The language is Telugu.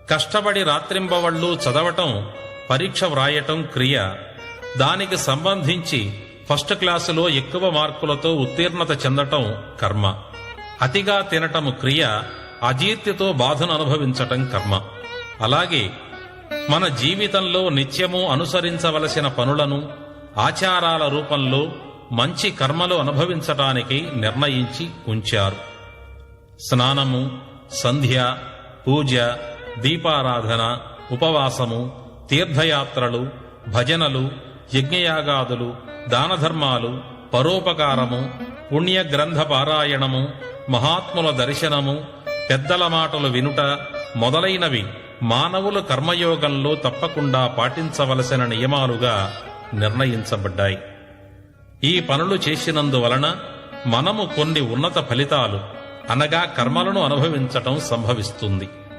కష్టపడి రాత్రింబవళ్ళు చదవటం, పరీక్ష వ్రాయటం క్రియ. దానికి సంబంధించి ఫస్ట్ క్లాసులో ఎక్కువ మార్కులతో ఉత్తీర్ణత చెందటం కర్మ. అతిగా తినటం క్రియ, అజీర్తితో బాధను అనుభవించటం కర్మ. అలాగే మన జీవితంలో నిత్యము అనుసరించవలసిన పనులను ఆచారాల రూపంలో మంచి కర్మలు అనుభవించటానికి నిర్ణయించి ఉంచారు. స్నానము, సంధ్య, పూజ, దీపారాధన, ఉపవాసము, తీర్థయాత్రలు, భజనలు, యజ్ఞయాగాదులు, దానధర్మాలు, పరోపకారము, పుణ్యగ్రంథ పారాయణము, మహాత్ముల దర్శనము, పెద్దల మాటలు వినుట మొదలైనవి మానవులు కర్మయోగంలో తప్పకుండా పాటించవలసిన నియమాలుగా నిర్ణయించబడ్డాయి. ఈ పనులు చేసినందువలన మనము కొన్ని ఉన్నత ఫలితాలు అనగా కర్మలను అనుభవించటం సంభవిస్తుంది.